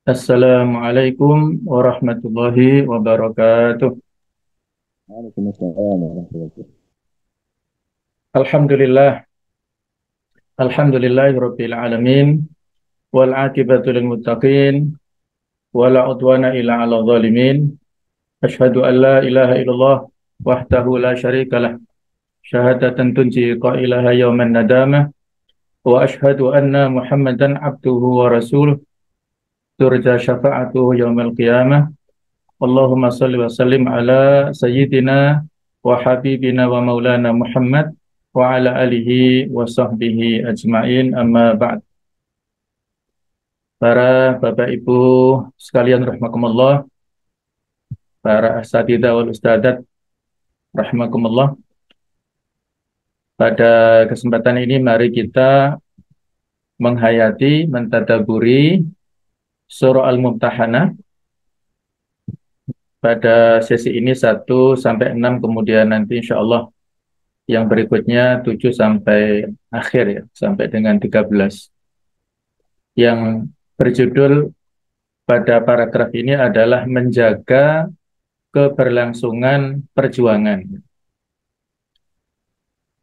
Assalamualaikum warahmatullahi wabarakatuh. Waalaikumsalam warahmatullahi wabarakatuh. Alhamdulillah, alhamdulillahirabbil alamin wal aqibatu lil muttaqin wala udwana illa 'alal zalimin. Asyhadu an la ilaha illallah wahdahu la syarikalah syahadatan tunji qailaha yauman nadamah wa asyhadu anna Muhammadan abduhu wa rasuluh turja syafa'atuhu yaumal qiyamah. Allahumma salli wa sallim ala sayyidina wa habibina wa maulana Muhammad wa ala alihi wa sahbihi ajma'in, amma ba'd. Para Bapak Ibu sekalian rahimakumullah, para asatidzah wal ustadzat rahimakumullah. Pada kesempatan ini mari kita menghayati, mentadaburi surah Al-Mumtahanah pada sesi ini 1 sampai 6, kemudian nanti insya Allah yang berikutnya 7 sampai akhir ya, sampai dengan 13. Yang berjudul pada paragraf ini adalah menjaga keberlangsungan perjuangan.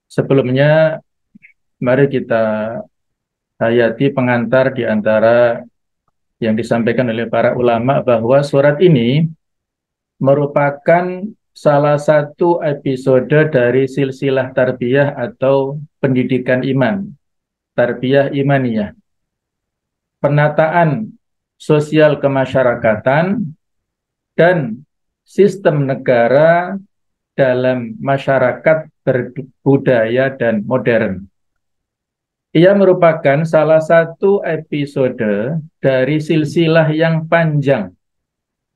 Sebelumnya, mari kita hayati pengantar di antara yang disampaikan oleh para ulama bahwa surat ini merupakan salah satu episode dari silsilah tarbiyah atau pendidikan iman, tarbiyah imaniyah, penataan sosial kemasyarakatan dan sistem negara dalam masyarakat berbudaya dan modern. Ia merupakan salah satu episode dari silsilah yang panjang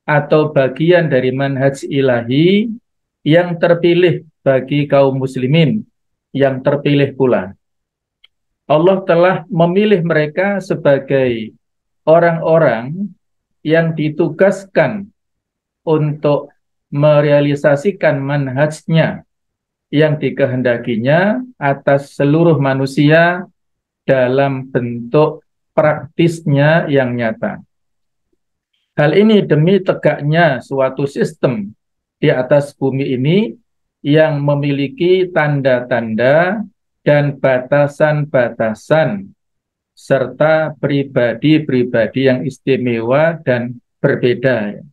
atau bagian dari manhaj ilahi yang terpilih bagi kaum muslimin yang terpilih pula. Allah telah memilih mereka sebagai orang-orang yang ditugaskan untuk merealisasikan manhajnya yang dikehendakinya atas seluruh manusia dalam bentuk praktisnya yang nyata. Hal ini demi tegaknya suatu sistem di atas bumi ini yang memiliki tanda-tanda dan batasan-batasan serta pribadi-pribadi yang istimewa dan berbeda.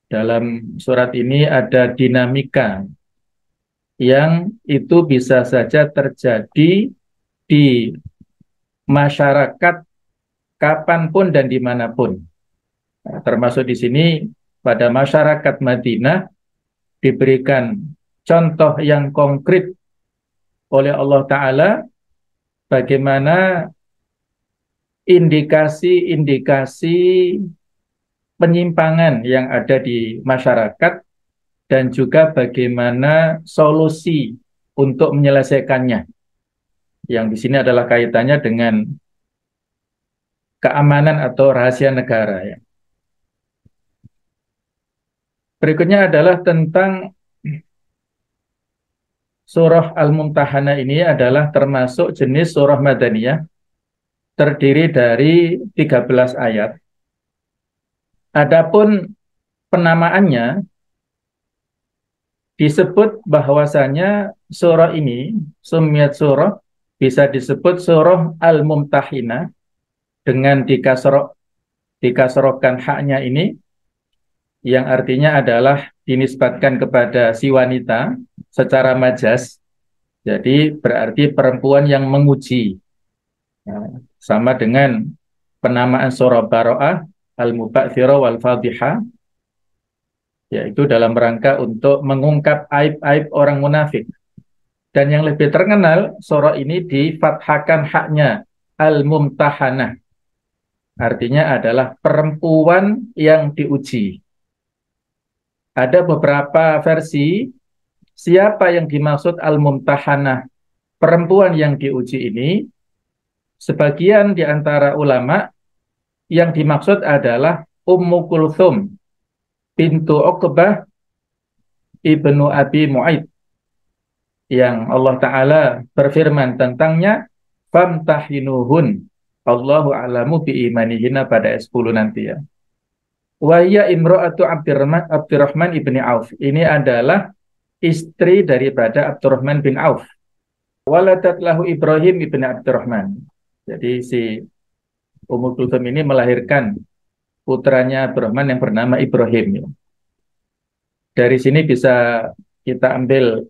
Dalam surat ini ada dinamika yang itu bisa saja terjadi di masyarakat kapanpun dan dimanapun. Nah, termasuk di sini pada masyarakat Madinah diberikan contoh yang konkret oleh Allah Ta'ala bagaimana indikasi-indikasi penyimpangan yang ada di masyarakat dan juga bagaimana solusi untuk menyelesaikannya. Yang di sini adalah kaitannya dengan keamanan atau rahasia negara ya. Berikutnya adalah tentang surah Al-Mumtahanah. Ini adalah termasuk jenis surah Madaniyah, terdiri dari 13 ayat. Adapun penamaannya disebut bahwasanya surah ini, sumiyat surah, bisa disebut surah Al-Mumtahinah dengan dikasrohkan haknya ini, yang artinya adalah dinisbatkan kepada si wanita secara majas, jadi berarti perempuan yang menguji. Nah, sama dengan penamaan surah Baro'ah, Al-Muba'thirah wal-Fadhihah, yaitu dalam rangka untuk mengungkap aib-aib orang munafik. Dan yang lebih terkenal, surah ini difathahkan haknya, Al-Mumtahanah. Artinya adalah perempuan yang diuji. Ada beberapa versi, siapa yang dimaksud Al-Mumtahanah, perempuan yang diuji ini. Sebagian di antara ulama yang dimaksud adalah Ummu Kulthum bintu Uqbah ibnu Abi Mu'aid, yang Allah Ta'ala berfirman tentangnya, famtahinuhun, Allahu a'lamu bi imanihina pada ayat 10 nanti ya. Wa hiya imra'atu Abdurrahman ibni Auf. Ini adalah istri daripada Abdurrahman bin Auf. Waladat lahu Ibrahim ibni Abdurrahman. Jadi si Ummu Kulthum ini melahirkan putranya Abdurrahman yang bernama Ibrahim ya. Dari sini bisa kita ambil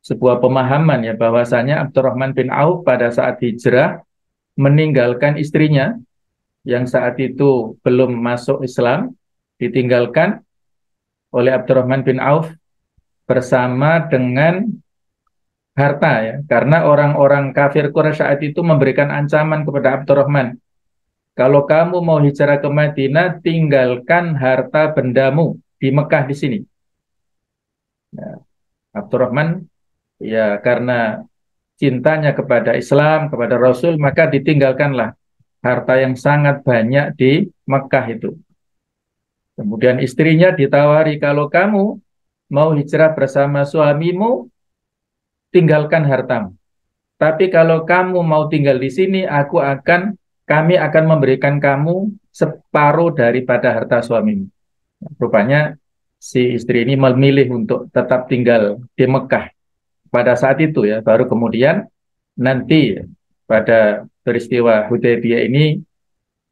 sebuah pemahaman ya, bahwasanya Abdurrahman bin Auf pada saat hijrah meninggalkan istrinya yang saat itu belum masuk Islam, ditinggalkan oleh Abdurrahman bin Auf bersama dengan harta ya, karena orang-orang kafir Quraisy saat itu memberikan ancaman kepada Abdurrahman, kalau kamu mau hijrah ke Madinah, tinggalkan harta bendamu di Mekah di sini. Nah, Abdurrahman ya karena cintanya kepada Islam, kepada Rasul, maka ditinggalkanlah harta yang sangat banyak di Mekah itu. Kemudian istrinya ditawari, kalau kamu mau hijrah bersama suamimu, tinggalkan hartamu. Tapi kalau kamu mau tinggal di sini, kami akan memberikan kamu separuh daripada harta suamimu. Rupanya si istri ini memilih untuk tetap tinggal di Mekah pada saat itu ya. Baru kemudian nanti pada peristiwa Hudaybiyah ini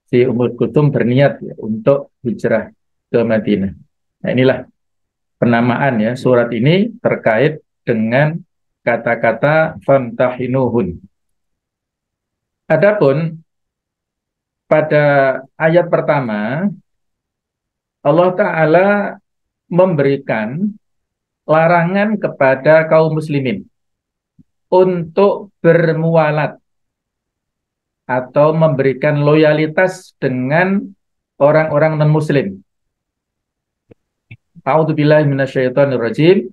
si Ummul Kulthum berniat ya, untuk hijrah ke Madinah. Nah, inilah penamaan ya surat ini terkait dengan kata-kata famtahinuhun. Adapun pada ayat pertama Allah Ta'ala memberikan larangan kepada kaum muslimin untuk bermualat atau memberikan loyalitas dengan orang-orang non-muslim. A'udzubillahi minasyaitonirrajim.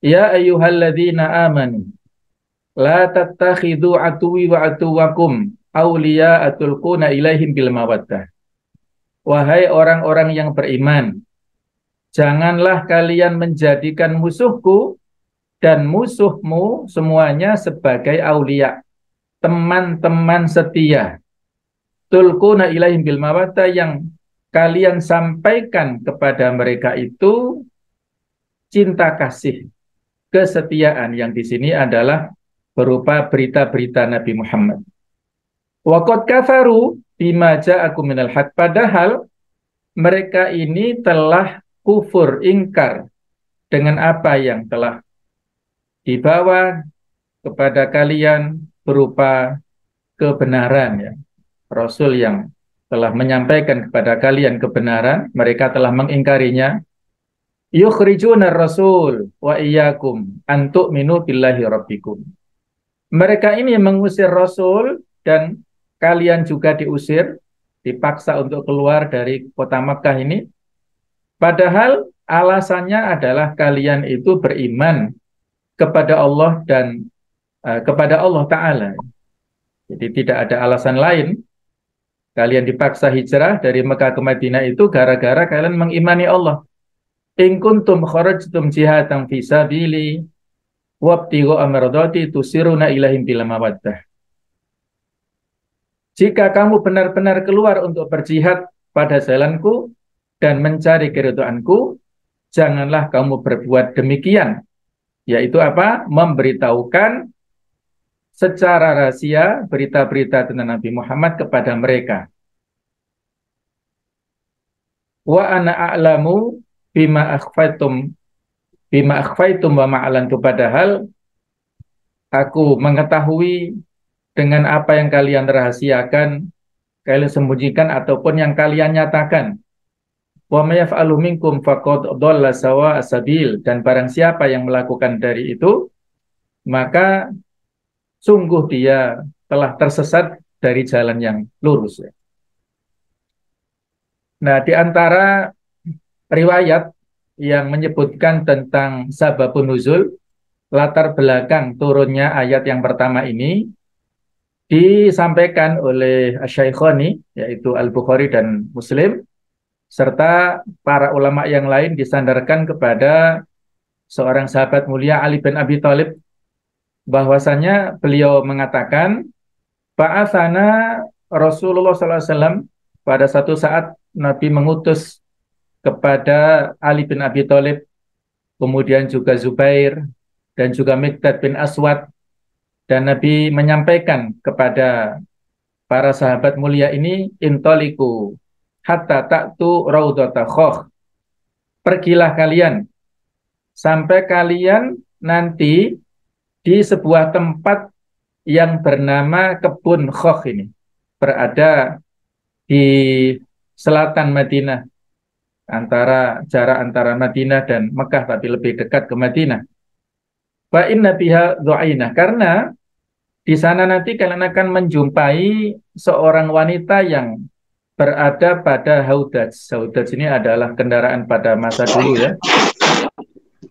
Ya ayyuhalladzina amanu la tattakhidhu aduwwi wa aduwwakum awliya'a tulquna ilaihim bil mawaddah. Wahai orang-orang yang beriman, janganlah kalian menjadikan musuhku dan musuhmu semuanya sebagai aulia, teman-teman setia. Tulquna ilaihim bil mawaddah, yang kalian sampaikan kepada mereka itu cinta kasih, kesetiaan, yang di sini adalah berupa berita-berita Nabi Muhammad. Wa qad kafaru bima ja'akum minal haq, padahal mereka ini telah kufur, ingkar dengan apa yang telah dibawa kepada kalian berupa kebenaran ya. Rasul yang telah menyampaikan kepada kalian kebenaran, mereka telah mengingkarinya. Yukhrijuna rasul wa iyyakum an tu'minu billahi rabbikum. Mereka ini mengusir Rasul dan kalian juga diusir, dipaksa untuk keluar dari kota Makkah ini. Padahal alasannya adalah kalian itu beriman kepada Allah dan kepada Allah Ta'ala. Jadi tidak ada alasan lain. Kalian dipaksa hijrah dari Mekah ke Madinah itu gara-gara kalian mengimani Allah. In kuntum kharajtum jihatan fi sabili wabtighu amradati tusiruna ilaihim bil mawaddah. Jika kamu benar-benar keluar untuk berjihad pada jalanku dan mencari keridhaanku, janganlah kamu berbuat demikian. Yaitu apa? Memberitahukan secara rahasia berita-berita tentang Nabi Muhammad kepada mereka. Wa ana a'lamu bima akhfaitum wa ma'alantu, padahal aku mengetahui dengan apa yang kalian rahasiakan, kalian sembunyikan ataupun yang kalian nyatakan. Wa may yaf'alu minkum faqad dhalla sawa'a sabil, dan barang siapa yang melakukan dari itu, maka sungguh dia telah tersesat dari jalan yang lurus. Nah, di antara riwayat yang menyebutkan tentang sababun nuzul, latar belakang turunnya ayat yang pertama ini, disampaikan oleh Asy-Syaikhani, yaitu Al-Bukhari dan Muslim, serta para ulama yang lain disandarkan kepada seorang sahabat mulia Ali bin Abi Thalib, bahwasanya beliau mengatakan, ba'atsana Rasulullah SAW pada satu saat Nabi mengutus kepada Ali bin Abi Thalib, kemudian juga Zubair, dan juga Miqdad bin Aswad, dan Nabi menyampaikan kepada para sahabat mulia ini, intoliku hatta ta'tu raudhata khokh, pergilah kalian sampai kalian nanti di sebuah tempat yang bernama Kebun Khokh, ini berada di selatan Madinah, jarak antara Madinah dan Mekah, tapi lebih dekat ke Madinah. Fa inna biha dhu'ainah, karena di sana nanti kalian akan menjumpai seorang wanita yang berada pada haudaj. Haudaj ini adalah kendaraan pada masa dulu ya,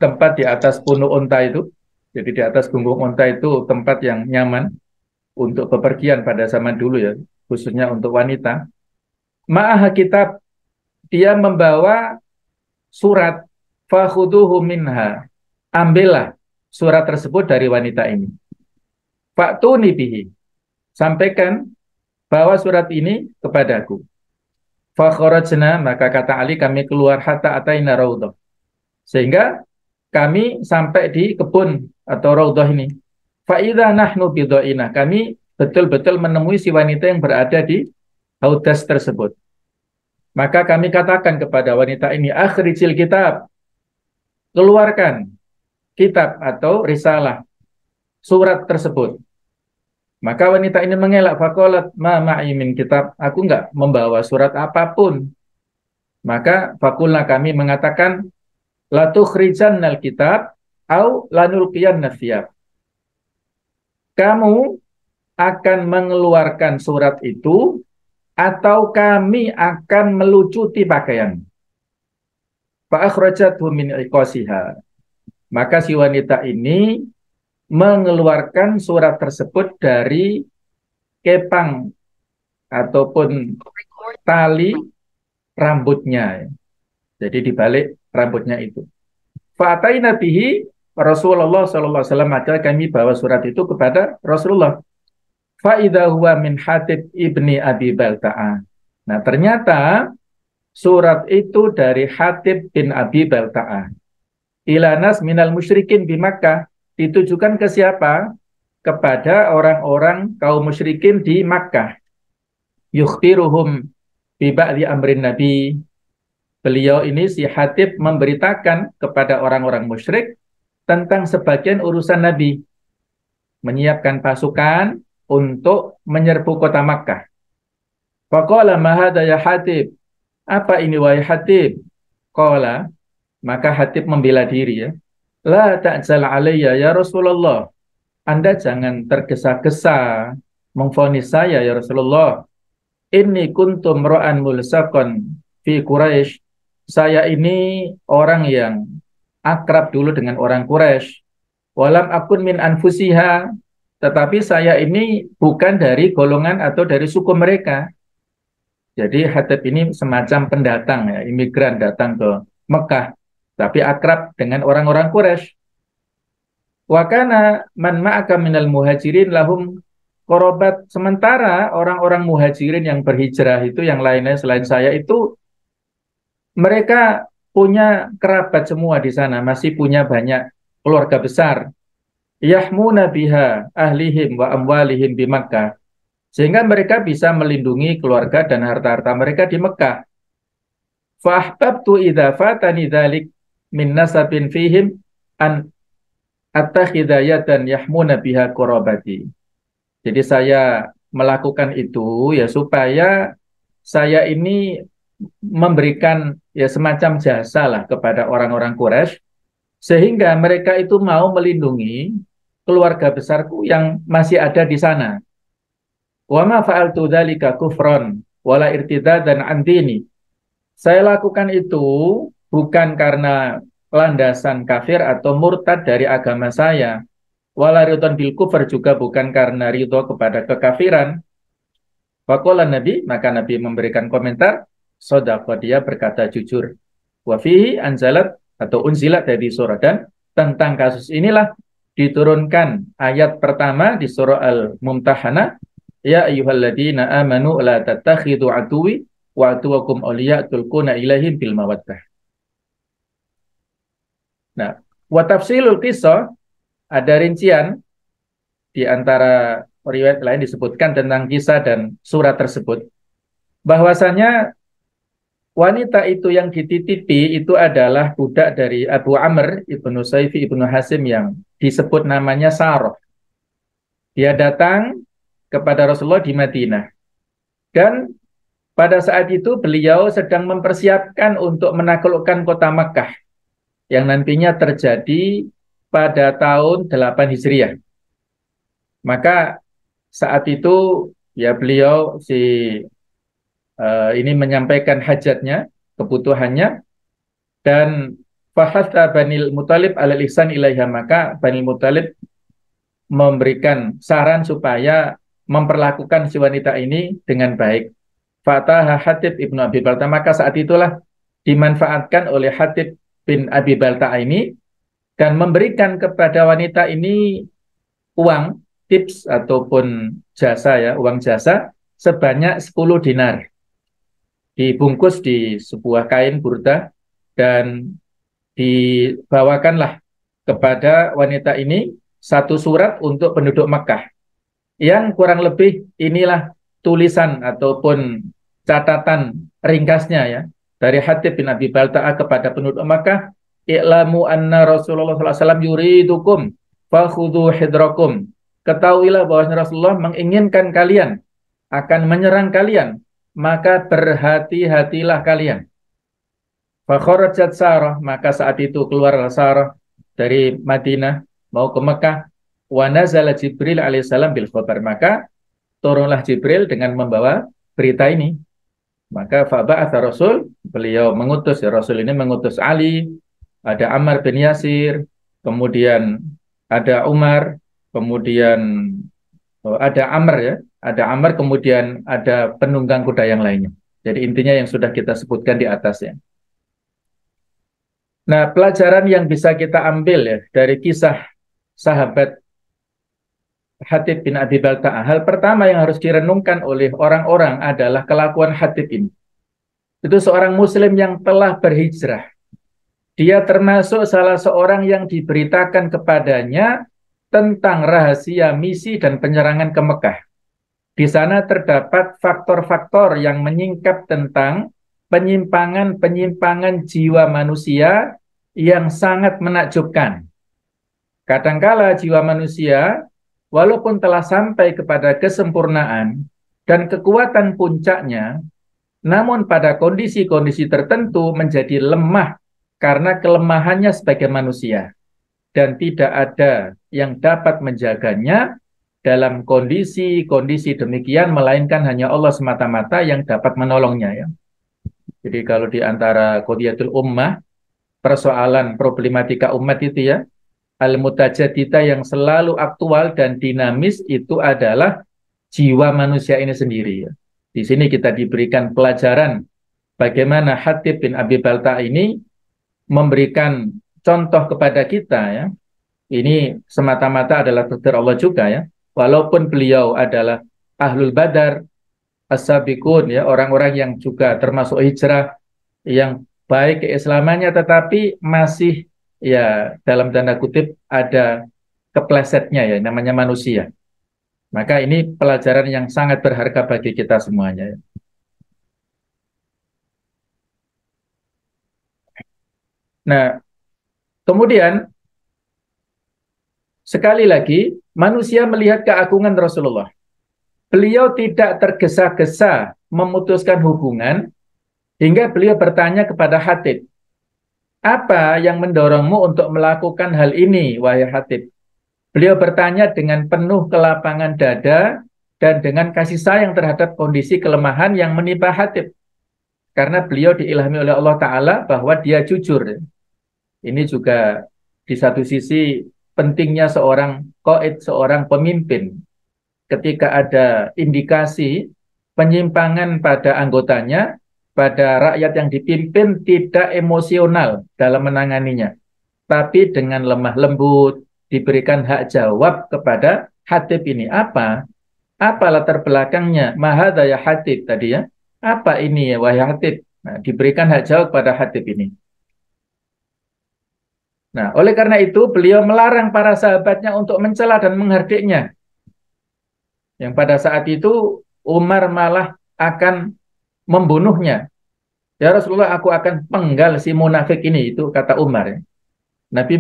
tempat di atas punuk unta itu. Jadi di atas punggung unta itu tempat yang nyaman untuk bepergian pada zaman dulu ya, khususnya untuk wanita. Ma'aha kitab, dia membawa surat, fakhuduhu minha, ambillah surat tersebut dari wanita ini. Fa'tuni bihi, sampaikan bawa surat ini kepadaku. Fakhrajna, maka kata Ali, kami keluar hatta ataina raudhah, sehingga kami sampai di kebun atau raudhah ini. Fa idza nahnu bidhaina, kami betul-betul menemui si wanita yang berada di haudas tersebut. Maka kami katakan kepada wanita ini, akhrijil kitab, keluarkan kitab atau risalah, surat tersebut. Maka wanita ini mengelak, faqalat ma ma'i min kitab, aku enggak membawa surat apapun. Maka fakulna, kami mengatakan, la tukhrijannal kitab au lanulqiyanna thiyab, kamu akan mengeluarkan surat itu atau kami akan melucuti pakaian. Fa akhrajathu min iqasiha, maka si wanita ini mengeluarkan surat tersebut dari kepang ataupun tali rambutnya. Jadi dibalik rambutnya itu. Fa'ataina bihi Rasulullah SAW, maka kami bawa surat itu kepada Rasulullah. Fa'idha huwa min Hatib ibni Abi Balta'ah. Nah, ternyata surat itu dari Hatib bin Abi Balta'ah. Ilanas minal musyrikin bi Makkah, ditujukan ke siapa? Kepada orang-orang kaum musyrikin di Makkah. Yukhbiruhum bi ba'di amrin Nabi. Beliau ini, si Hatib, memberitakan kepada orang-orang musyrik tentang sebagian urusan Nabi. Menyiapkan pasukan untuk menyerbu kota Makkah. Faqala ma hadha ya Hatib. Apa ini wahai Hatib? Qala, maka Hatib membela diri ya. La ta'jal alayya ya Rasulullah. Anda jangan tergesa-gesa memvonis saya ya Rasulullah. Inni kuntum ra'an mulsaqan fi Quraisy. Saya ini orang yang akrab dulu dengan orang Quraisy. Walam akun min anfusiha, tetapi saya ini bukan dari golongan atau dari suku mereka. Jadi Hatib ini semacam pendatang ya, imigran datang ke Mekah, tapi akrab dengan orang-orang Quraisy. Wa kana man ma'aka minal muhajirin lahum qarabat, sementara orang-orang muhajirin yang berhijrah itu, yang lainnya selain saya itu, mereka punya kerabat semua di sana, masih punya banyak keluarga besar. Yahmuna biha ahlihim wa amwalihim bi Makkah, sehingga mereka bisa melindungi keluarga dan harta-harta mereka di Mekah. Fa ahbabtu idza fatani dzalik min nasabin fihim an attakhidayatan yahmuna biha qurabati. Jadi saya melakukan itu ya supaya saya ini memberikan ya semacam jasa lah kepada orang-orang Quraisy, sehingga mereka itu mau melindungi keluarga besarku yang masih ada di sana. Wa ma fa'altu dzalika kufran wala irtidadan an dini. Saya lakukan itu bukan karena landasan kafir atau murtad dari agama saya. Wala ridwan bil kufr, juga bukan karena ridho kepada kekafiran. Faqala Nabi, maka Nabi memberikan komentar, shadaqa, dia berkata jujur. Wa fihi anzalat atau unzilat dari surah, dan tentang kasus inilah diturunkan ayat pertama di surah Al-Mumtahanah, ya ayyuhalladzina amanu la tattakhidhu aduwi wa aduwakum awliya tulquna ilaihim bil mawaddah. Nah, wa tafsilul qissah, ada rincian di antara riwayat lain disebutkan tentang kisah dan surat tersebut, bahwasanya wanita itu yang dititipi itu adalah budak dari Abu Amr ibnu Saifi ibnu Hasim yang disebut namanya Sarah. Dia datang kepada Rasulullah di Madinah. Dan pada saat itu beliau sedang mempersiapkan untuk menaklukkan kota Makkah yang nantinya terjadi pada tahun 8 Hijriah. Maka saat itu ya beliau ini menyampaikan hajatnya, kebutuhannya, dan fahatha Banil Muthalib alal ihsan ilaiha, maka Banil Muthalib memberikan saran supaya memperlakukan si wanita ini dengan baik. Fataha Hatib ibnu Abi Balta, maka saat itulah dimanfaatkan oleh Hatib bin Abi Balta ini dan memberikan kepada wanita ini uang tips ataupun jasa, ya, uang jasa sebanyak 10 dinar. Dibungkus di sebuah kain burda dan dibawakanlah kepada wanita ini satu surat untuk penduduk Makkah yang kurang lebih inilah tulisan ataupun catatan ringkasnya, ya, dari Hatib bin Abi Balta'ah kepada penduduk Makkah. I'lamu anna Rasulullah SAW yuridukum fakhudhu hidrakum. Ketahuilah bahwa Rasulullah menginginkan kalian, akan menyerang kalian, maka berhati-hatilah kalian. Fakharajat Sarah, maka saat itu keluarlah Sarah dari Madinah mau ke Mekah. Wa nazala Jibril alaihissalam bil khabar, maka turunlah Jibril dengan membawa berita ini. Maka faba'atha Rasul, beliau mengutus, ya, Rasul ini mengutus Ali, ada Ammar bin Yasir, kemudian ada Umar, kemudian ada Amr, ya, ada Amr, kemudian ada penunggang kuda yang lainnya. Jadi intinya yang sudah kita sebutkan di atasnya. Nah, pelajaran yang bisa kita ambil, ya, dari kisah sahabat Hatib bin Abi Balta'ah, hal pertama yang harus direnungkan oleh orang-orang adalah kelakuan Hatib ini. Itu seorang muslim yang telah berhijrah. Dia termasuk salah seorang yang diberitakan kepadanya tentang rahasia misi dan penyerangan ke Mekah. Di sana terdapat faktor-faktor yang menyingkap tentang penyimpangan-penyimpangan jiwa manusia yang sangat menakjubkan. Kadangkala jiwa manusia, walaupun telah sampai kepada kesempurnaan dan kekuatan puncaknya, namun pada kondisi-kondisi tertentu menjadi lemah karena kelemahannya sebagai manusia. Dan tidak ada yang dapat menjaganya dalam kondisi-kondisi demikian, melainkan hanya Allah semata-mata yang dapat menolongnya, ya. Jadi kalau di antara qadiyatul ummah, persoalan problematika umat itu, ya, al-mutajadida yang selalu aktual dan dinamis itu adalah jiwa manusia ini sendiri, ya. Di sini kita diberikan pelajaran bagaimana Hatib bin Abi Balta'ah ini memberikan contoh kepada kita, ya. Ini semata-mata adalah takdir Allah juga, ya. Walaupun beliau adalah ahlul badar, as-sabiqun, ya, orang-orang yang juga termasuk hijrah, yang baik keislamannya, tetapi masih, ya, dalam tanda kutip ada keplesetnya, ya, namanya manusia. Maka ini pelajaran yang sangat berharga bagi kita semuanya, ya. Nah, kemudian sekali lagi manusia melihat keagungan Rasulullah. Beliau tidak tergesa-gesa memutuskan hubungan hingga beliau bertanya kepada Hatib, apa yang mendorongmu untuk melakukan hal ini, wahai Hatib? Beliau bertanya dengan penuh kelapangan dada dan dengan kasih sayang terhadap kondisi kelemahan yang menimpa Hatib. Karena beliau diilhami oleh Allah Ta'ala bahwa dia jujur. Ini juga di satu sisi pentingnya seorang qaid, seorang pemimpin. Ketika ada indikasi penyimpangan pada anggotanya, pada rakyat yang dipimpin, tidak emosional dalam menanganinya, tapi dengan lemah lembut diberikan hak jawab kepada Hatib ini. Apa? Apa latar belakangnya? Mahadha ya Hatib tadi ya. Apa ini ya wahai Hatib? Nah, diberikan hak jawab pada Hatib ini. Nah, oleh karena itu beliau melarang para sahabatnya untuk mencela dan menghardiknya. Yang pada saat itu Umar malah akan membunuhnya. Ya Rasulullah, aku akan penggal si munafik ini, itu kata Umar ya. Nabi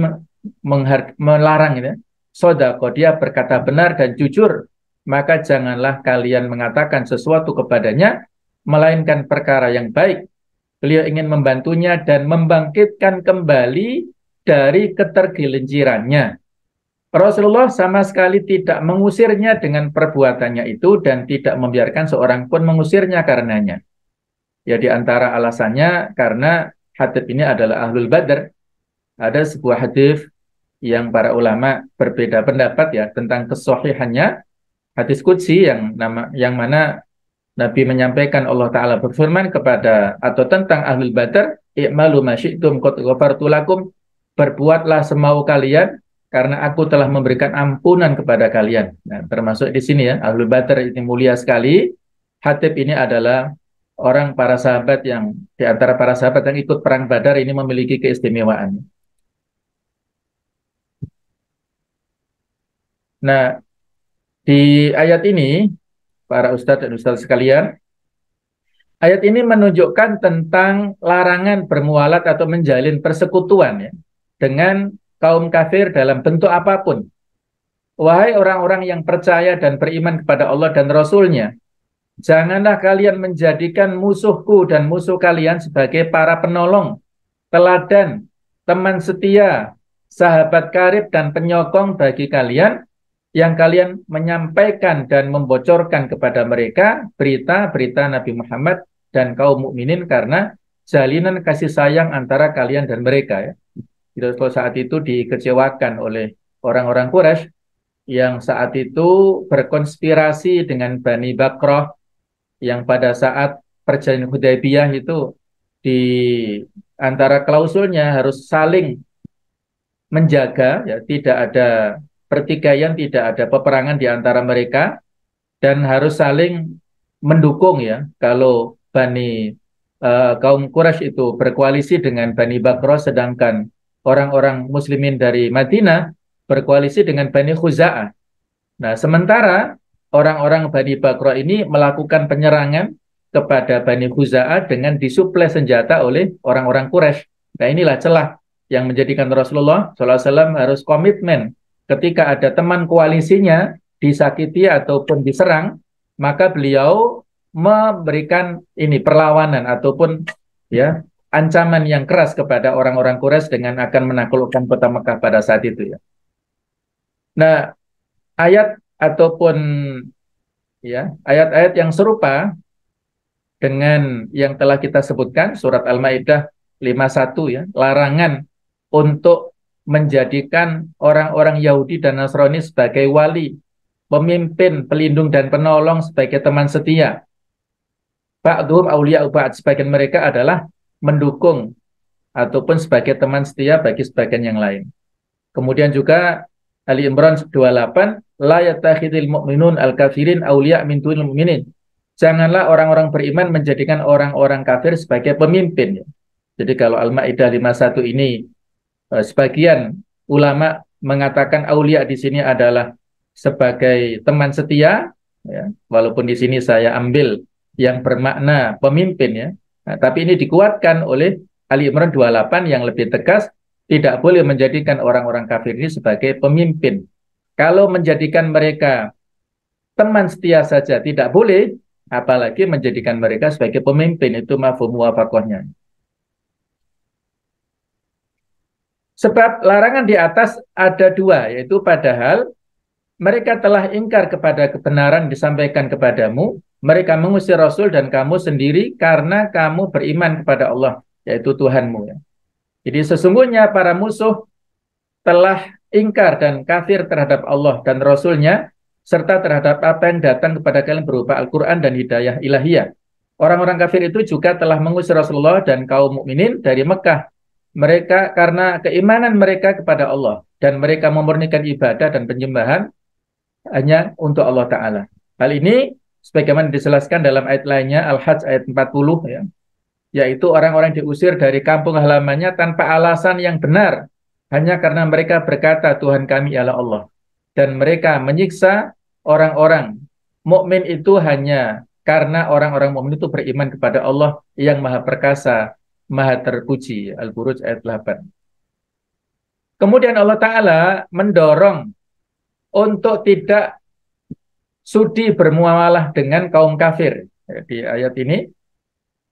melarang ya. Sodako, dia berkata benar dan jujur, maka janganlah kalian mengatakan sesuatu kepadanya, melainkan perkara yang baik. Beliau ingin membantunya dan membangkitkan kembali dari ketergelincirannya. Rasulullah sama sekali tidak mengusirnya dengan perbuatannya itu dan tidak membiarkan seorang pun mengusirnya karenanya. Ya di antara alasannya karena Hatib ini adalah Ahlul Badr. Ada sebuah hadis yang para ulama berbeda pendapat ya tentang kesohihannya, hadis qudsi yang mana Nabi menyampaikan, Allah Ta'ala berfirman kepada atau tentang Ahlul Badr, i'malu ma syi'tum qad ghafartu lakum, berbuatlah semau kalian karena aku telah memberikan ampunan kepada kalian. Nah, termasuk di sini ya, Ahlul Badr ini mulia sekali. Hatib ini adalah orang para sahabat yang di antara para sahabat yang ikut perang Badar ini memiliki keistimewaan. Nah, di ayat ini para ustadz dan ustadz sekalian, ayat ini menunjukkan tentang larangan bermualat atau menjalin persekutuan ya, dengan kaum kafir dalam bentuk apapun. Wahai orang-orang yang percaya dan beriman kepada Allah dan Rasul-Nya, janganlah kalian menjadikan musuhku dan musuh kalian sebagai para penolong, teladan, teman setia, sahabat karib dan penyokong bagi kalian, yang kalian menyampaikan dan membocorkan kepada mereka berita-berita Nabi Muhammad dan kaum mukminin karena jalinan kasih sayang antara kalian dan mereka ya. Jadi saat itu dikecewakan oleh orang-orang Quraisy yang saat itu berkonspirasi dengan Bani Bakrah yang pada saat perjanjian Hudaybiyah itu di antara klausulnya harus saling menjaga ya, tidak ada pertikaian, tidak ada peperangan di antara mereka dan harus saling mendukung ya. Kalau kaum Quraisy itu berkoalisi dengan Bani Bakrah, sedangkan orang-orang muslimin dari Madinah berkoalisi dengan Bani Khuza'ah. Nah, sementara orang-orang Bani Bakrah ini melakukan penyerangan kepada Bani Khuza'ah dengan disuplai senjata oleh orang-orang Quraisy. Nah, inilah celah yang menjadikan Rasulullah SAW harus komitmen ketika ada teman koalisinya disakiti ataupun diserang, maka beliau memberikan ini perlawanan ataupun ya ancaman yang keras kepada orang-orang Quraisy dengan akan menaklukkan kota Mekah pada saat itu ya. Nah, ayat ataupun ya ayat-ayat yang serupa dengan yang telah kita sebutkan surat Al-Maidah 51 ya, larangan untuk menjadikan orang-orang Yahudi dan Nasrani sebagai wali, pemimpin, pelindung dan penolong sebagai teman setia. Ba'dhum awliya'u ba'd, sebagian mereka adalah mendukung ataupun sebagai teman setia bagi sebagian yang lain. Kemudian juga Ali Imran 28, la yattakhidul mu'minun al-kafirin awliya' min dunil mu'minin. Janganlah orang-orang beriman menjadikan orang-orang kafir sebagai pemimpin. Jadi kalau Al-Maidah 51 ini sebagian ulama mengatakan aulia di sini adalah sebagai teman setia, ya, walaupun di sini saya ambil yang bermakna pemimpin ya. Nah, tapi ini dikuatkan oleh Ali Imran 28 yang lebih tegas, tidak boleh menjadikan orang-orang kafir ini sebagai pemimpin. Kalau menjadikan mereka teman setia saja tidak boleh, apalagi menjadikan mereka sebagai pemimpin, itu mafhum muwafaqahnya. Sebab larangan di atas ada dua, yaitu padahal mereka telah ingkar kepada kebenaran disampaikan kepadamu, mereka mengusir Rasul dan kamu sendiri karena kamu beriman kepada Allah, yaitu Tuhanmu. Ya. Jadi sesungguhnya para musuh telah ingkar dan kafir terhadap Allah dan Rasul-Nya, serta terhadap apa yang datang kepada kalian berupa Al-Quran dan hidayah ilahiyah. Orang-orang kafir itu juga telah mengusir Rasulullah dan kaum mukminin dari Mekah. Mereka karena keimanan mereka kepada Allah dan mereka memurnikan ibadah dan penyembahan hanya untuk Allah Ta'ala. Hal ini sebagaimana dijelaskan dalam ayat lainnya, Al-Hajj ayat 40 ya, yaitu orang-orang diusir dari kampung halamannya tanpa alasan yang benar, hanya karena mereka berkata Tuhan kami ialah Allah. Dan mereka menyiksa orang-orang mukmin itu hanya karena orang-orang mukmin itu beriman kepada Allah yang Maha Perkasa, Maha Terpuji. Al-Buruj ayat 8. Kemudian Allah Ta'ala mendorong untuk tidak sudi bermuamalah dengan kaum kafir. Di ayat ini,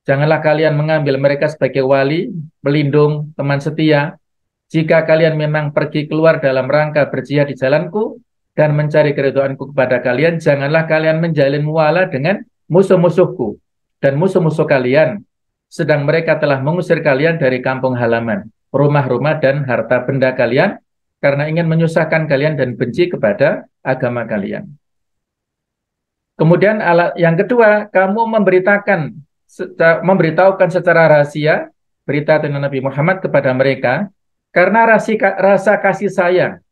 janganlah kalian mengambil mereka sebagai wali, pelindung, teman setia. Jika kalian memang pergi keluar dalam rangka berjihad di jalanku dan mencari keridhaanku kepada kalian, janganlah kalian menjalin muamalah dengan musuh-musuhku dan musuh-musuh kalian, sedang mereka telah mengusir kalian dari kampung halaman, rumah-rumah dan harta benda kalian, karena ingin menyusahkan kalian dan benci kepada agama kalian. Kemudian yang kedua, kamu memberitahukan secara rahasia berita tentang Nabi Muhammad kepada mereka karena rasa kasih sayang,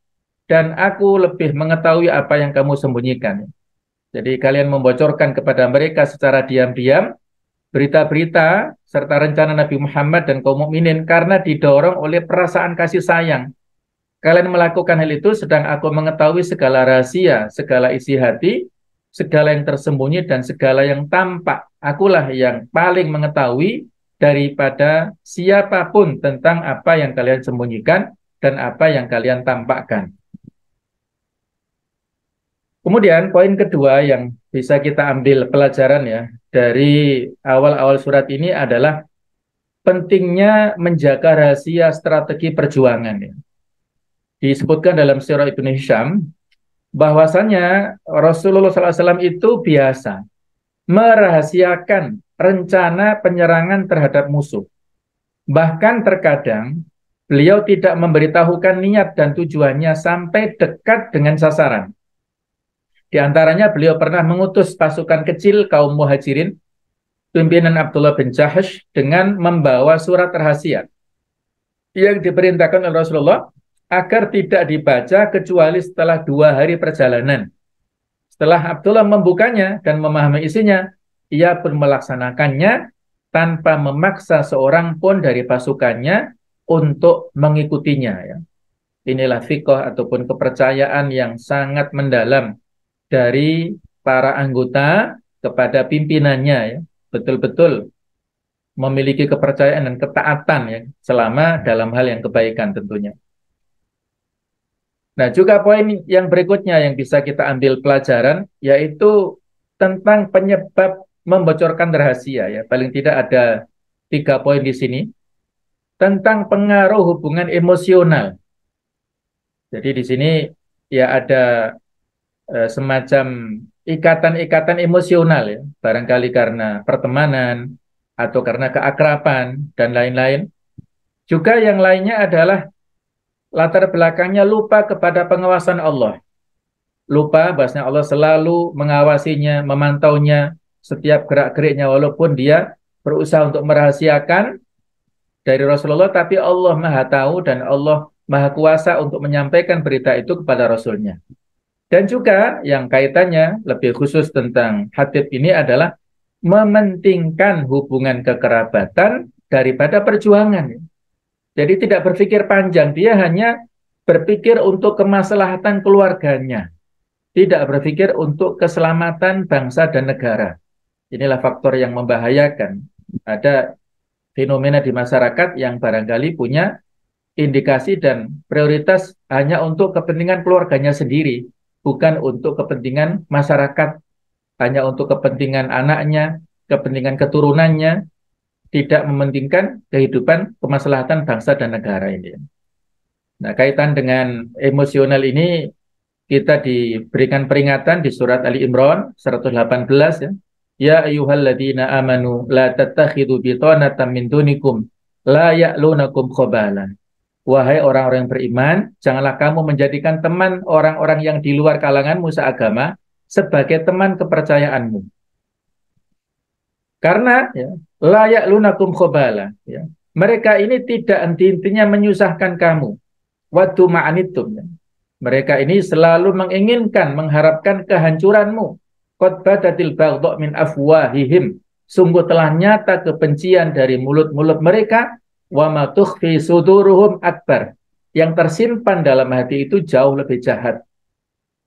dan aku lebih mengetahui apa yang kamu sembunyikan. Jadi kalian membocorkan kepada mereka secara diam-diam berita-berita serta rencana Nabi Muhammad dan kaum mukminin karena didorong oleh perasaan kasih sayang. Kalian melakukan hal itu sedang aku mengetahui segala rahasia, segala isi hati, segala yang tersembunyi dan segala yang tampak. Akulah yang paling mengetahui daripada siapapun tentang apa yang kalian sembunyikan dan apa yang kalian tampakkan. Kemudian poin kedua yang bisa kita ambil pelajaran ya dari awal-awal surat ini adalah pentingnya menjaga rahasia strategi perjuangan ya. Disebutkan dalam Sirah Ibnu Hisham bahwasanya Rasulullah SAW itu biasa merahasiakan rencana penyerangan terhadap musuh. Bahkan terkadang beliau tidak memberitahukan niat dan tujuannya sampai dekat dengan sasaran. Di antaranya beliau pernah mengutus pasukan kecil kaum Muhajirin, pimpinan Abdullah bin Jahash, dengan membawa surat rahasia yang diperintahkan oleh Rasulullah agar tidak dibaca kecuali setelah 2 hari perjalanan. Setelah Abdullah membukanya dan memahami isinya, ia pun melaksanakannya tanpa memaksa seorang pun dari pasukannya untuk mengikutinya. Ya. Inilah fiqh ataupun kepercayaan yang sangat mendalam dari para anggota kepada pimpinannya. Ya. Betul-betul memiliki kepercayaan dan ketaatan ya, selama dalam hal yang kebaikan tentunya. Nah, juga poin yang berikutnya yang bisa kita ambil pelajaran yaitu tentang penyebab membocorkan rahasia ya. Paling tidak ada 3 poin di sini tentang pengaruh hubungan emosional. Jadi di sini ya ada semacam ikatan-ikatan emosional ya, barangkali karena pertemanan atau karena keakraban dan lain-lain. Juga yang lainnya adalah latar belakangnya lupa kepada pengawasan Allah. Lupa bahwasanya Allah selalu mengawasinya, memantaunya setiap gerak-geriknya walaupun dia berusaha untuk merahasiakan dari Rasulullah, tapi Allah Maha tahu dan Allah Maha kuasa untuk menyampaikan berita itu kepada Rasulnya. Dan juga yang kaitannya lebih khusus tentang Hatib ini adalah mementingkan hubungan kekerabatan daripada perjuangan. Jadi tidak berpikir panjang, dia hanya berpikir untuk kemaslahatan keluarganya. Tidak berpikir untuk keselamatan bangsa dan negara. Inilah faktor yang membahayakan. Ada fenomena di masyarakat yang barangkali punya indikasi dan prioritas hanya untuk kepentingan keluarganya sendiri, bukan untuk kepentingan masyarakat, hanya untuk kepentingan anaknya, kepentingan keturunannya, tidak mementingkan kehidupan kemaslahatan bangsa dan negara ini. Nah, kaitan dengan emosional ini kita diberikan peringatan di surat Ali Imran 118 ya. Ya ayyuhalladzina amanu la tattakhidhu bitanatan min dunikum la ya'lunakum khabalan. Wahai orang-orang yang beriman, janganlah kamu menjadikan teman orang-orang yang di luar kalanganmu seagama sebagai teman kepercayaanmu. Karena ya, layak lunakum khobala. Ya. Mereka ini tidak henti-hentinya menyusahkan kamu. Wadu ma'anitum. Ya. Mereka ini selalu menginginkan, mengharapkan kehancuranmu. qad badatil baghdha min afwahihim, sungguh telah nyata kebencian dari mulut-mulut mereka, wa ma tukhfi suduruhum akbar, yang tersimpan dalam hati itu jauh lebih jahat.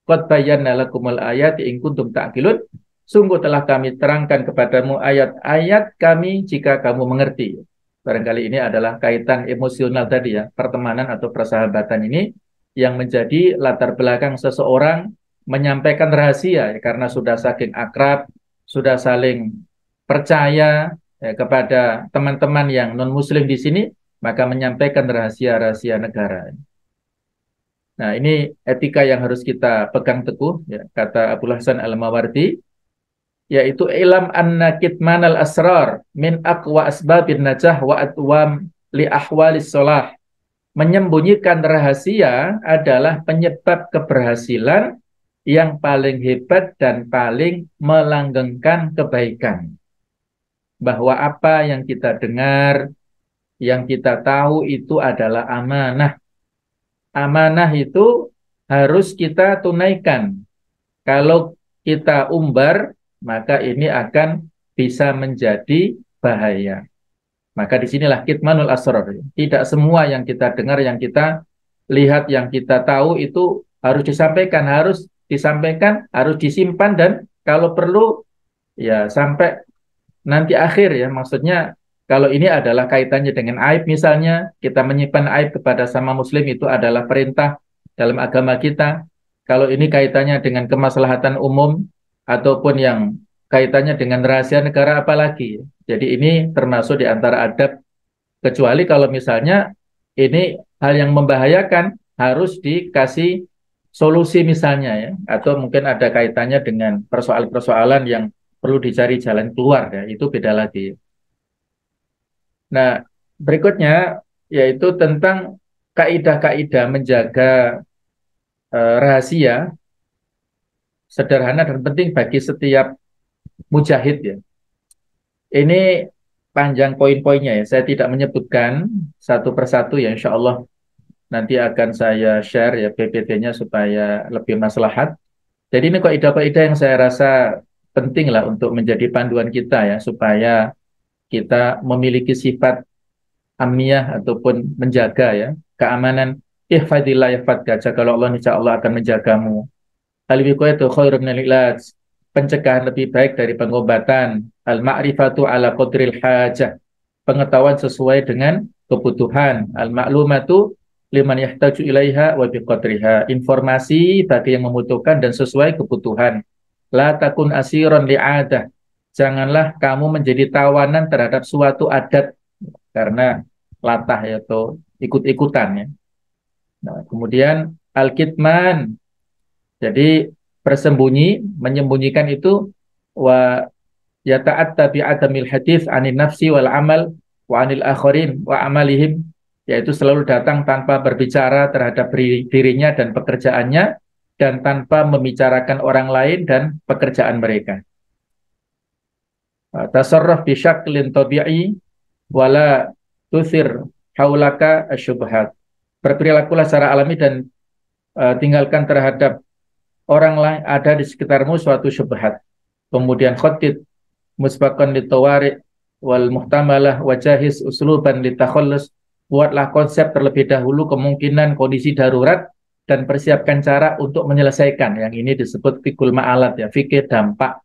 Qad bayyana lakumul ayati in kuntum ta'qilun, sungguh telah kami terangkan kepadamu ayat-ayat kami jika kamu mengerti. Barangkali ini adalah kaitan emosional tadi ya, pertemanan atau persahabatan ini yang menjadi latar belakang seseorang menyampaikan rahasia ya, karena sudah saking akrab, sudah saling percaya ya, kepada teman-teman yang non-muslim di sini, maka menyampaikan rahasia-rahasia negara. Nah, ini etika yang harus kita pegang teguh, ya, kata Abu Hasan Al-Mawardi, yaitu ilam anna kitmanal asrar min aqwa asbabin najah wa atwam li ahwalis solah. Menyembunyikan rahasia adalah penyebab keberhasilan yang paling hebat dan paling melanggengkan kebaikan. Bahwa apa yang kita dengar, yang kita tahu itu adalah amanah. Amanah itu harus kita tunaikan. Kalau kita umbar, maka ini akan bisa menjadi bahaya. Maka disinilah kitmanul asrar. Tidak semua yang kita dengar, yang kita lihat, yang kita tahu itu harus disampaikan, harus disimpan, dan kalau perlu ya sampai nanti akhir ya. Maksudnya kalau ini adalah kaitannya dengan aib, misalnya kita menyimpan aib kepada sama muslim, itu adalah perintah dalam agama kita. Kalau ini kaitannya dengan kemaslahatan umum ataupun yang kaitannya dengan rahasia negara, apalagi. Jadi ini termasuk di antara adab, kecuali kalau misalnya ini hal yang membahayakan, harus dikasih solusi misalnya ya, atau mungkin ada kaitannya dengan persoalan-persoalan yang perlu dicari jalan keluar ya, itu beda lagi. Nah, berikutnya yaitu tentang kaidah-kaidah menjaga rahasia, sederhana dan penting bagi setiap mujahid ya. Ini panjang poin-poinnya ya, saya tidak menyebutkan satu persatu ya, insya Allah nanti akan saya share ya PPT-nya supaya lebih maslahat. Jadi ini kaidah-kaidah yang saya rasa penting lah untuk menjadi panduan kita ya, supaya kita memiliki sifat amniyah ataupun menjaga ya keamanan. Ihfadillah yahfadka, kalau Allah insya Allah akan menjagamu. Al-wiqayatu khairun minal ilaj, pencegahan lebih baik dari pengobatan. Al-ma'rifatu ala qadril hajah, pengetahuan sesuai dengan kebutuhan. Al-ma'lumatu liman yahtaju ilaiha wa biqadriha, informasi bagi yang membutuhkan dan sesuai kebutuhan. La takun asiron li'adah, janganlah kamu menjadi tawanan terhadap suatu adat karena latah ya, atau ikut-ikutan ya. Nah, kemudian al-kitman, jadi bersembunyi, menyembunyikan itu, wa yata'atta bi'adamil hadis anin nafsi wal amal wa anil akharin wa amalihim, yaitu selalu datang tanpa berbicara terhadap dirinya dan pekerjaannya, dan tanpa membicarakan orang lain dan pekerjaan mereka. Tasarruf bi syaklin tabi'i wala tuthir haulaka asyubhat, berperilakulah secara alami dan tinggalkan terhadap orang lain ada di sekitarmu suatu syubhat. Kemudian khatid musbaqan litawari wal muhtamalah wajahis usluban litakhallus, buatlah konsep terlebih dahulu kemungkinan kondisi darurat dan persiapkan cara untuk menyelesaikan. Yang ini disebut fikul ma'alat ya, fikih dampak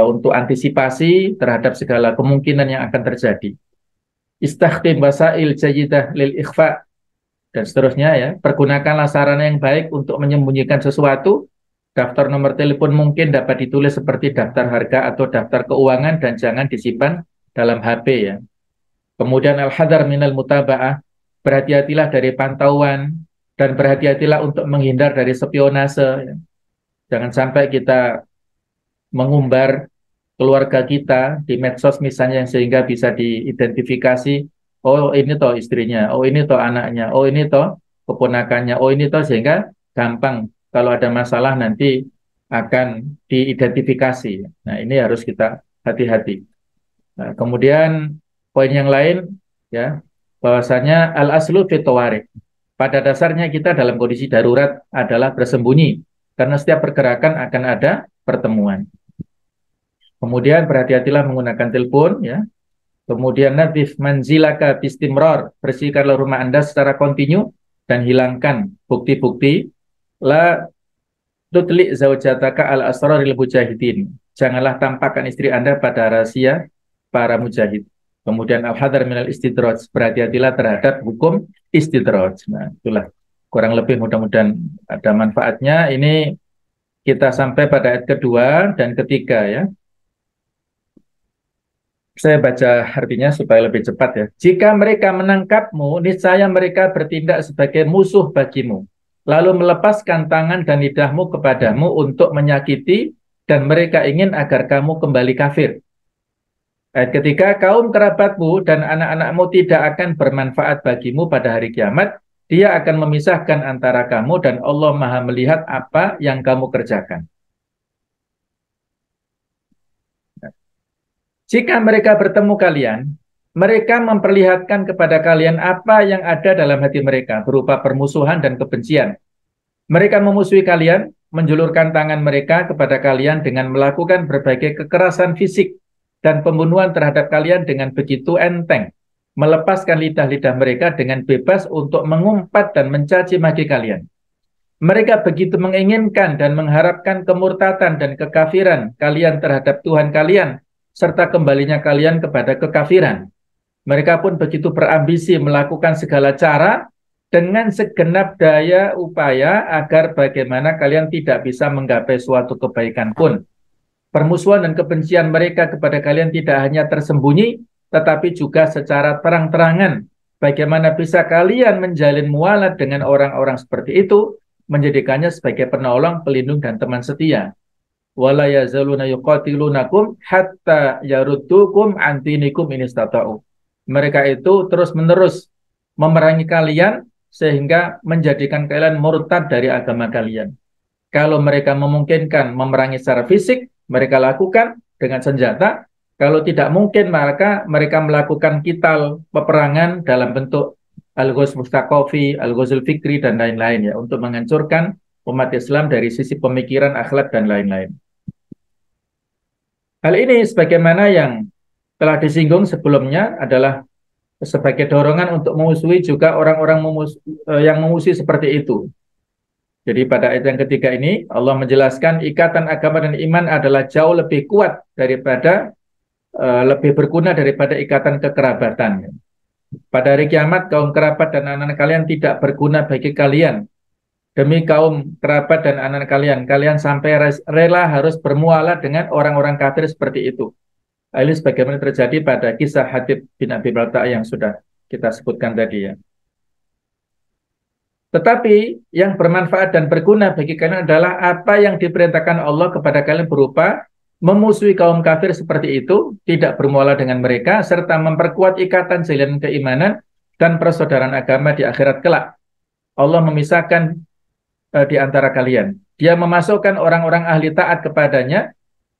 untuk antisipasi terhadap segala kemungkinan yang akan terjadi. Istakhdim wasail jayidah lil ikhfa, dan seterusnya ya. Pergunakanlah sarana yang baik untuk menyembunyikan sesuatu. Daftar nomor telepon mungkin dapat ditulis seperti daftar harga atau daftar keuangan, dan jangan disimpan dalam HP ya. Kemudian al-hadar minal mutaba'ah, berhati-hatilah dari pantauan dan berhati-hatilah untuk menghindar dari spionase ya. Jangan sampai kita mengumbar keluarga kita di medsos misalnya, sehingga bisa diidentifikasi, oh ini toh istrinya, oh ini toh anaknya, oh ini toh keponakannya, oh ini toh, sehingga gampang kalau ada masalah nanti akan diidentifikasi. Nah, ini harus kita hati-hati. Nah, kemudian poin yang lain ya, bahwasanya al-aslu fit tawarik, pada dasarnya kita dalam kondisi darurat adalah bersembunyi, karena setiap pergerakan akan ada pertemuan. Kemudian berhati-hatilah menggunakan telepon, ya. Kemudian nadhif manzilaka bistimrar, bersihkanlah rumah Anda secara kontinu dan hilangkan bukti-bukti. La tutli zaujataka al asraril mujahidin. Janganlah tampakkan istri Anda pada rahasia para mujahid. Kemudian al-hadar minal istidraj, berhati-hatilah terhadap hukum istidraj. Nah, itulah kurang lebih, mudah-mudahan ada manfaatnya. Ini kita sampai pada ayat kedua dan ketiga, ya. Saya baca artinya supaya lebih cepat, ya. Jika mereka menangkapmu, niscaya mereka bertindak sebagai musuh bagimu, lalu melepaskan tangan dan lidahmu kepadamu untuk menyakiti, dan mereka ingin agar kamu kembali kafir. Ayat ketiga, kaum kerabatmu dan anak-anakmu tidak akan bermanfaat bagimu pada hari kiamat. Dia akan memisahkan antara kamu dan Allah Maha melihat apa yang kamu kerjakan. Jika mereka bertemu kalian, mereka memperlihatkan kepada kalian apa yang ada dalam hati mereka, berupa permusuhan dan kebencian. Mereka memusuhi kalian, menjulurkan tangan mereka kepada kalian dengan melakukan berbagai kekerasan fisik dan pembunuhan terhadap kalian dengan begitu enteng, melepaskan lidah-lidah mereka dengan bebas untuk mengumpat dan mencaci maki kalian. Mereka begitu menginginkan dan mengharapkan kemurtatan dan kekafiran kalian terhadap Tuhan kalian, serta kembalinya kalian kepada kekafiran. Mereka pun begitu berambisi melakukan segala cara dengan segenap daya upaya agar bagaimana kalian tidak bisa menggapai suatu kebaikan pun. Permusuhan dan kebencian mereka kepada kalian tidak hanya tersembunyi, tetapi juga secara terang-terangan. Bagaimana bisa kalian menjalin mualat dengan orang-orang seperti itu, menjadikannya sebagai penolong, pelindung, dan teman setia. Wala yazaluna yuqatilunakum hatta yaruddukum an dinikum in istata'u. Mereka itu terus-menerus memerangi kalian sehingga menjadikan kalian murtad dari agama kalian. Kalau mereka memungkinkan memerangi secara fisik, mereka lakukan dengan senjata. Kalau tidak mungkin, maka mereka melakukan qital, peperangan dalam bentuk al-ghuz mustaqafi, al-ghuzul fikri, dan lain-lain, ya, untuk menghancurkan umat Islam dari sisi pemikiran, akhlak, dan lain-lain. Hal ini sebagaimana yang telah disinggung sebelumnya adalah sebagai dorongan untuk memusuhi juga orang-orang yang memusuhi seperti itu. Jadi pada ayat yang ketiga ini Allah menjelaskan ikatan agama dan iman adalah jauh lebih kuat daripada lebih berguna daripada ikatan kekerabatan. Pada hari kiamat kaum kerabat dan anak-anak kalian tidak berguna bagi kalian. Demi kaum kerabat dan anak kalian, kalian sampai rela harus bermualah dengan orang-orang kafir seperti itu. Ini sebagaimana terjadi pada kisah Hatib bin Abi Balta'a yang sudah kita sebutkan tadi, ya. Tetapi yang bermanfaat dan berguna bagi kalian adalah apa yang diperintahkan Allah kepada kalian berupa memusuhi kaum kafir seperti itu, tidak bermualah dengan mereka, serta memperkuat ikatan jalinan keimanan dan persaudaraan agama di akhirat kelak. Allah memisahkan di antara kalian. Dia memasukkan orang-orang ahli taat kepadanya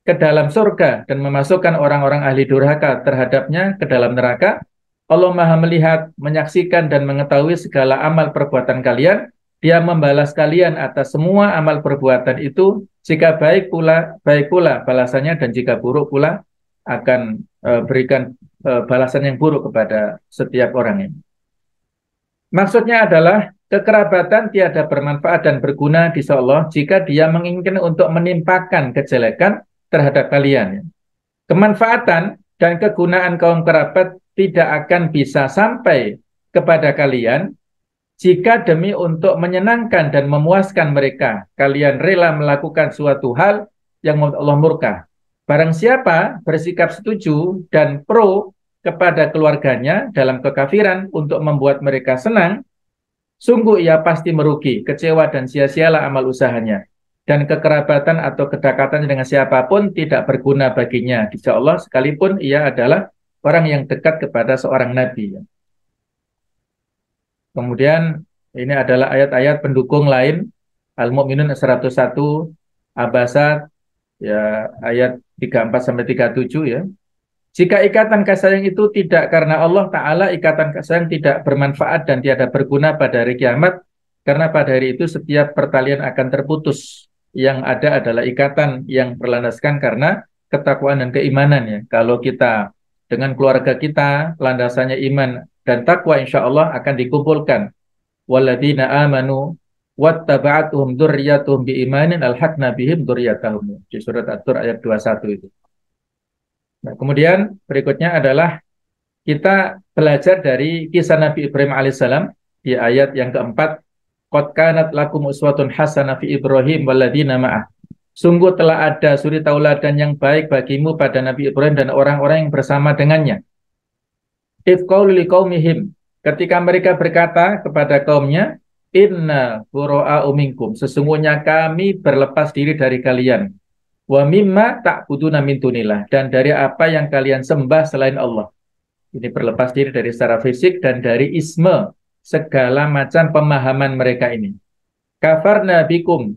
ke dalam surga dan memasukkan orang-orang ahli durhaka terhadapnya ke dalam neraka. Allah Maha melihat, menyaksikan, dan mengetahui segala amal perbuatan kalian. Dia membalas kalian atas semua amal perbuatan itu. Jika baik pula balasannya, dan jika buruk pula akan berikan balasan yang buruk kepada setiap orang ini. Maksudnya adalah kekerabatan tiada bermanfaat dan berguna di sisi Allah jika dia menginginkan untuk menimpakan kejelekan terhadap kalian. Kemanfaatan dan kegunaan kaum kerabat tidak akan bisa sampai kepada kalian jika demi untuk menyenangkan dan memuaskan mereka, kalian rela melakukan suatu hal yang Allah murka. Barang siapa bersikap setuju dan pro kepada keluarganya dalam kekafiran untuk membuat mereka senang, sungguh ia pasti merugi, kecewa, dan sia-sialah amal usahanya. Dan kekerabatan atau kedekatan dengan siapapun tidak berguna baginya di sisi Allah, sekalipun ia adalah orang yang dekat kepada seorang nabi. Kemudian ini adalah ayat-ayat pendukung lain, Al-Mu'minun 101, Abasa, ya, ayat 34-37, ya. Jika ikatan kasih sayang itu tidak karena Allah Ta'ala, ikatan kasih sayang tidak bermanfaat dan tiada berguna pada hari kiamat, karena pada hari itu setiap pertalian akan terputus. yang ada adalah ikatan yang berlandaskan karena ketakwaan dan keimanan ya. Kalau kita dengan keluarga kita landasannya iman dan takwa, insya Allah akan dikumpulkan. Walladzina amanu wattaba'atuhum dzurriyyatuhum biimanin alhaqna bihim dzurriyyatahum, di surat At-Tur ayat 21 itu. Nah, kemudian berikutnya adalah kita belajar dari kisah Nabi Ibrahim alaihissalam di ayat yang keempat. Qad kanat lakum uswatun hasanah fi Ibrahim walladzina ma'ah. Sungguh telah ada suri tauladan yang baik bagimu pada Nabi Ibrahim dan orang-orang yang bersama dengannya. If qaulu liqaumihim, ketika mereka berkata kepada kaumnya, inna bura'a'u minkum, sesungguhnya kami berlepas diri dari kalian. Wa mimma ta'buduna min dunillah, dan dari apa yang kalian sembah selain Allah. Ini berlepas diri dari secara fisik dan dari isme, segala macam pemahaman mereka ini. Kafarna bikum,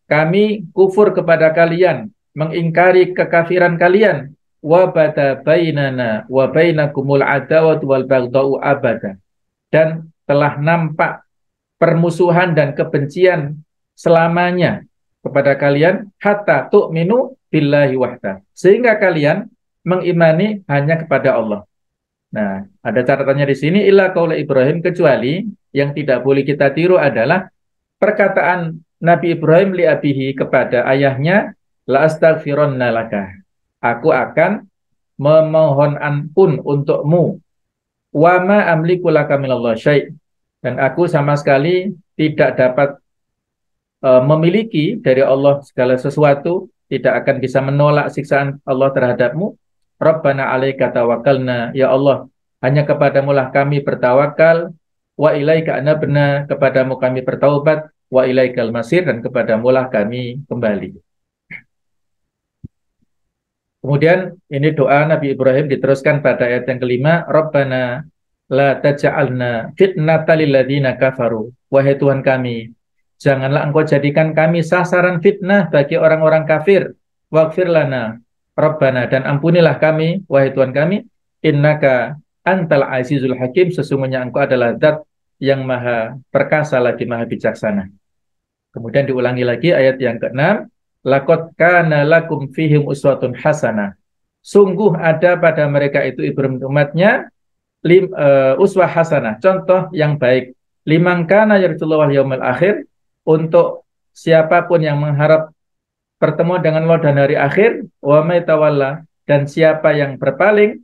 kami kufur kepada kalian, mengingkari kekafiran kalian. Wa bada bainana wa bainakumul adawatu wal baghdau abada. Dan telah nampak permusuhan dan kebencian selamanya kepada kalian hatta tu'minu billahi wahda. Sehingga kalian mengimani hanya kepada Allah. Nah, ada catatannya di sini, illa qaula Ibrahim, kecuali yang tidak boleh kita tiru adalah perkataan Nabi Ibrahim li abihi, kepada ayahnya, la astaghfironna laka, aku akan memohon ampun untukmu, wa ma amliku laka minallah syai', dan aku sama sekali tidak dapat memiliki dari Allah segala sesuatu, tidak akan bisa menolak siksaan Allah terhadapmu. Rabbana alaika tawakkalna, ya Allah, hanya kepadamu lah kami bertawakal, wa ilaika anabna, kepadamu kami bertaubat, wa ilaikal masir, dan kepadamu lah kami kembali. Kemudian ini doa Nabi Ibrahim diteruskan pada ayat yang kelima, Rabbana la taj'alna fitnatal lil ladzina kafaru, wahai Tuhan kami, janganlah Engkau jadikan kami sasaran fitnah bagi orang-orang kafir. Waghfir lana Rabbana, dan ampunilah kami, wahai Tuhan kami, innaka antal azizul hakim, sesungguhnya Engkau adalah zat yang maha perkasa lagi maha bijaksana. Kemudian diulangi lagi ayat yang ke-6, laqad kana lakum fihim uswatun hasanah, sungguh ada pada mereka itu Ibrahim umatnya uswah hasanah, contoh yang baik, liman kana yarjullaha wal yaumil akhir, untuk siapapun yang mengharap pertemuan dengan Allah dan hari akhir, wa may tawalla, dan siapa yang berpaling,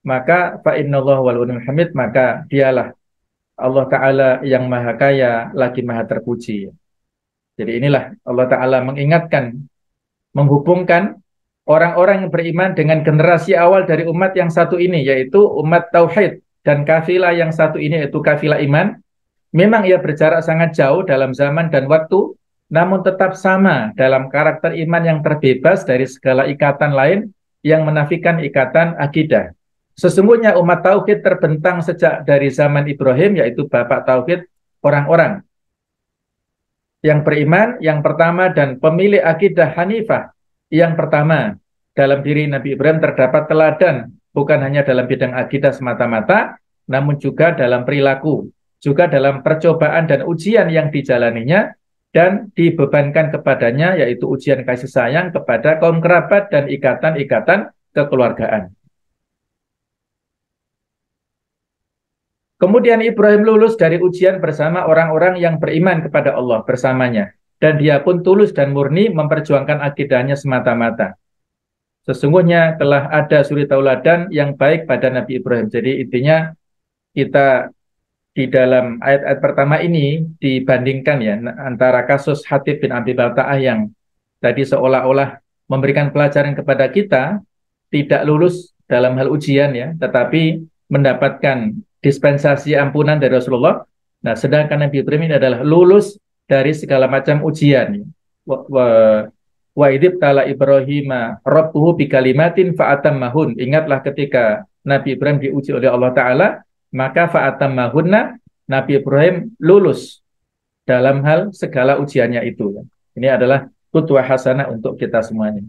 maka fa innallaha wal ghaniyyul hamid, maka dialah Allah Ta'ala yang maha kaya lagi maha terpuji. Jadi inilah Allah Ta'ala mengingatkan, menghubungkan orang-orang yang beriman dengan generasi awal dari umat yang satu ini, yaitu umat tauhid, dan kafilah yang satu ini yaitu kafilah iman. Memang ia berjarak sangat jauh dalam zaman dan waktu, namun tetap sama dalam karakter iman yang terbebas dari segala ikatan lain yang menafikan ikatan akidah. Sesungguhnya umat tauhid terbentang sejak dari zaman Ibrahim, yaitu bapak tauhid, orang-orang yang beriman yang pertama dan pemilik akidah Hanifah yang pertama. Dalam diri Nabi Ibrahim terdapat teladan, bukan hanya dalam bidang akidah semata-mata, namun juga dalam perilaku, juga dalam percobaan dan ujian yang dijalaninya dan dibebankan kepadanya, yaitu ujian kasih sayang kepada kaum kerabat dan ikatan-ikatan kekeluargaan. Kemudian Ibrahim lulus dari ujian bersama orang-orang yang beriman kepada Allah bersamanya, dan dia pun tulus dan murni memperjuangkan akidahnya semata-mata. Sesungguhnya telah ada suri tauladan yang baik pada Nabi Ibrahim. Jadi intinya kita di dalam ayat-ayat pertama ini dibandingkan ya antara kasus Hatib bin Abi Balta'ah yang tadi seolah-olah memberikan pelajaran kepada kita, tidak lulus dalam hal ujian ya, tetapi mendapatkan dispensasi ampunan dari Rasulullah. Nah, sedangkan Nabi Ibrahim ini adalah lulus dari segala macam ujian. Wa idib tala Ibrahima rabbuhu bikalimatin fa'atammahun. Ingatlah ketika Nabi Ibrahim diuji oleh Allah Ta'ala, maka fa'atammahunna, Nabi Ibrahim lulus dalam hal segala ujiannya itu. Ini adalah qudwah hasanah untuk kita semuanya.